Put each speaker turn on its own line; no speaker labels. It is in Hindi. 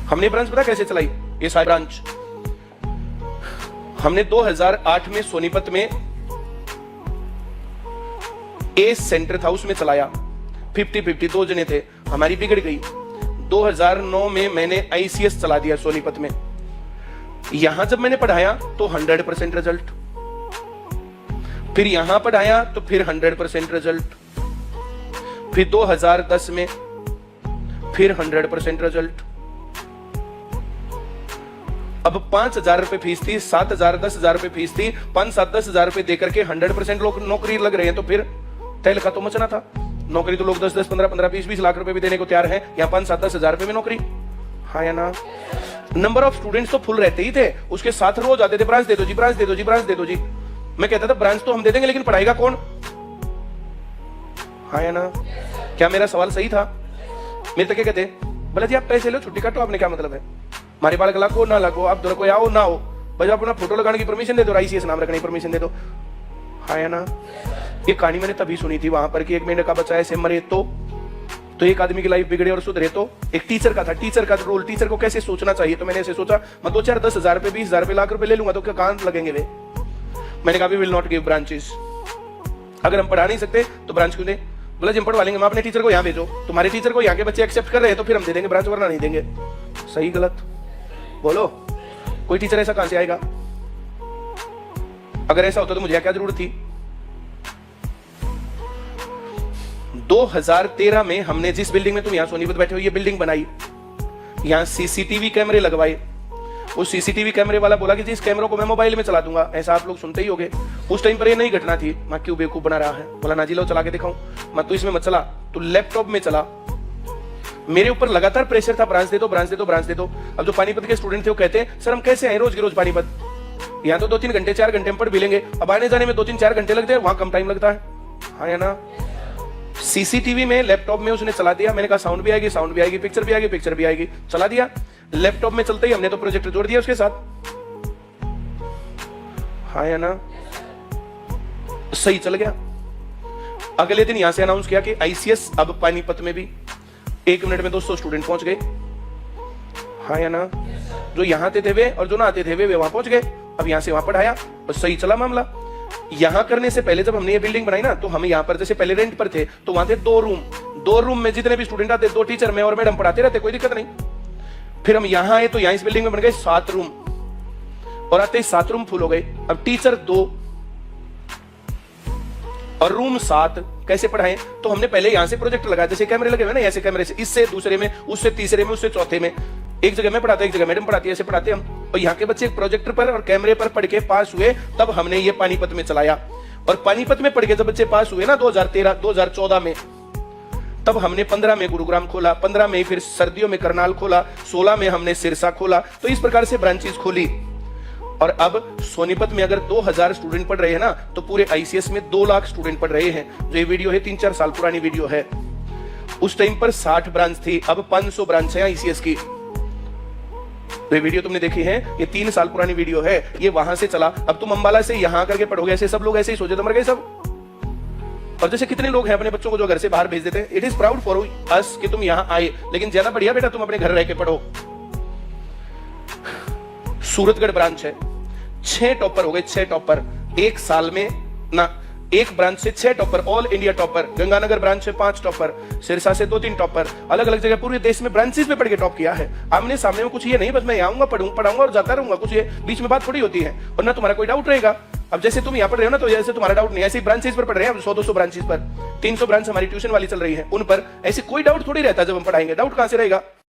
हमने ब्रांच पता कैसे चलाई? ये सारी ब्रांच हमने 2008 में सोनीपत में ए सेंटर था, उसमें चलाया। 50-50 दो जने थे, हमारी बिगड़ गई। 2009 में मैंने आईसीएस चला दिया सोनीपत में। यहां जब मैंने पढ़ाया तो 100% रिजल्ट, फिर यहां पढ़ाया तो फिर 100% रिजल्ट, फिर 2010 में फिर 100% रिजल्ट। अब 5,000 रुपए फीस थी, 7,000 10,000 रुपए फीस थी, 5-7-10,000 रुपए देकर के 100% लोग नौकरी लग रहे हैं, तो फिर तहल का तो मचना था। नौकरी तो लोग 10-10, 15-15, 20-20 लाख रुपए भी देने को तैयार हैं, यहाँ 5-7-10,000 रुपए में नौकरी। हाँ या ना? नंबर ऑफ स्टूडेंट्स तो फुल रहते ही थे, उसके साथ रोज आते थे, ब्रांच दे दो जी, ब्रांच दे दो जी, ब्रांच दे दो जी। मैं कहता था ब्रांच तो हम दे देंगे, लेकिन पढ़ाएगा कौन? हाँ या ना? क्या मेरा सवाल सही था? मेरे तक क्या कहते, बोला जी आप पैसे लो, छुट्टी काटो, आपने क्या मतलब है? हमारे बाल लगो ना लगो, आप दोनों को आओ ना हो, बस अपना फोटो लगाने की परमिशन दे दो, आईसीएस नाम रखने की परमिशन दे दो। हाँ या ना? ये कहानी मैंने तभी सुनी थी वहां पर कि 1 महीने का बच्चा ऐसे मरे तो एक आदमी की लाइफ बिगड़े और सुधरे। तो एक टीचर का था, टीचर का रोल, टीचर को कैसे सोचना चाहिए। तो मैंने ऐसे सोचा, मैं 2-4-10,000 रुपए, 20,000 रुपए, लाख रुपए ले लूंगा तो क्या कहां लगेंगे वे? मैंने कहा we will not give branches. अगर हम पढ़ा नहीं सकते तो ब्रांच क्यों दे? बोला जी हम पढ़वा लेंगे, मैं अपने टीचर को यहाँ भेजो, तुम्हारे टीचर को यहाँ के बच्चे एक्सेप्ट कर रहे हैं तो फिर हम दे देंगे ब्रांच, वरना नहीं देंगे। सही गलत बोलो? कोई टीचर ऐसा कहां से आएगा? अगर ऐसा होता तो मुझे क्या जरूरत थी? 2013 में हमने जिस बिल्डिंग में तुम यहां सोनीपत बैठे हो ये बिल्डिंग बनाई, यहां सीसीटीवी कैमरे लगवाए। उस सीसीटीवी कैमरे वाला बोला कि जी इस कैमरों को मैं मोबाइल में चला दूंगा। ऐसा आप लोग सुनते ही होंगे। उस टाइम पर ये नहीं घटना थी। मैं क्यों बेवकूफ बना रहा है? बोला ना जी लो चला के दिखाऊं। मैं तो इसमें मत चला, तो लैपटॉप में चला। मेरे ऊपर लगातार प्रेशर था, ब्रांच दे दो, ब्रांच दे दो, ब्रांच दे दो। अब जो पानीपत के स्टूडेंट थे वो कहते हैं सर हम कैसे आए रोज के रोज पानीपत, यहाँ तो 2-3 घंटे 4 घंटे हम पढ़ भी लेंगे, अब आने जाने में 2-3-4 घंटे लगते हैं, वहां कम टाइम लगता है। हाँ या ना? सीसीटीवी में लैपटॉप में उसने चला दिया। मैंने कहा साउंड भी आएगी, साउंड भी आएगी, पिक्चर भी आएगी, पिक्चर भी आएगी। चला दिया। लैपटॉप में चलते ही हमने तो प्रोजेक्टर जोड़ दिया उसके साथ। हाँ या ना? सही चल गया। अगले दिन यहां से अनाउंस किया कि आईसीएस अब पानीपत में भी। 1 मिनट में 200 स्टूडेंट पहुंच गए। हाँ या ना? जो यहां आते थे वे और जो ना आते थे वे वहां पहुंच गए। अब यहां से वहां पढ़ाया और सही चला मामला। यहां करने से पहले जब हमने ये बिल्डिंग बनाई ना, तो हम यहां पर जैसे पहले रेंट पर थे तो वहां थे 2 रूम। 2 रूम में जितने भी स्टूडेंट आते, 2 टीचर में और मैडम पढ़ाते रहते, कोई दिक्कत नहीं। फिर हम यहां आए तो यहां इस बिल्डिंग में बन गए 7 रूम, और आते ही 7 रूम फुल हो गए। अब टीचर 2 और रूम 7, कैसे पढ़ाएं? तो हमने पहले यहां से प्रोजेक्टर लगाया, जैसे कैमरे लगे हुए ना, ऐसे कैमरे से, इससे दूसरे में, उससे तीसरे में, उससे चौथे में। एक जगह मैं पढ़ाता, एक जगह मैडम पढ़ाती है, ऐसे पढ़ाते हम। और यहाँ के बच्चे प्रोजेक्टर पर और कैमरे पर पढ़ के पास हुए, तब हमने ये पानीपत में चलाया। और पानीपत में पढ़ के जब बच्चे पास हुए ना 2013-2014 में, तब हमने 15 में गुरुग्राम खोला, 15 में फिर सर्दियों में करनाल खोला, 16 में हमने सिरसा खोला। तो इस प्रकार से ब्रांचेस खोली। और अब सोनीपत में अगर 2000 स्टूडेंट पढ़ रहे हैं ना, तो पूरे आईसीएस में 2 लाख स्टूडेंट पढ़ रहे हैं। जो ये वीडियो है 3-4 साल पुरानी वीडियो है। उस टाइम पर 60 ब्रांच थी, अब 500 ब्रांच है आईसीएस की। तो ये वीडियो तुमने देखी है, ये 3 साल पुरानी वीडियो है। ये वहां से चला। अब तुम अंबाला से यहां करके पढ़ोगे, ऐसे सब लोग ऐसे ही सोचे तो मर गए सब। और जैसे कितने लोग हैं अपने बच्चों को जो घर से बाहर भेज देते हैं। It is proud for us कि तुम यहां आए, लेकिन ज्यादा बढ़िया बेटा तुम अपने घर रह के पढ़ो। सूरतगढ़ ब्रांच है, 6 टॉपर हो गए, 6 टॉपर एक साल में ना। एक ब्रांच से 6 topper, all India topper. Ganganagar branch से 5 टॉपर, सिरसा से 2-3 टॉपर। अलग अलग जगह पूरे देश में ब्रांचेस में पढ़ के टॉप किया है। आमने सामने में कुछ ये नहीं बस मैं आऊंगा पढ़ाऊंगा और जाता रहूंगा, कुछ ये बीच में बात थोड़ी होती है। और ना तुम्हारा कोई डाउट रहेगा। अब जैसे तुम यहाँ पढ़ रहे हो ना, तो जैसे तुम्हारा डाउट नहीं, ऐसे ब्रांचेस पर पढ़ रहे हैं। 100-200 ब्रांचेस पर 300 ब्रांच हमारी ट्यूशन वाली चल रही है, उन पर ऐसे कोई डाउट थोड़ी रहता जब हम पढ़ाएंगे। डाउट कहां से रहेगा?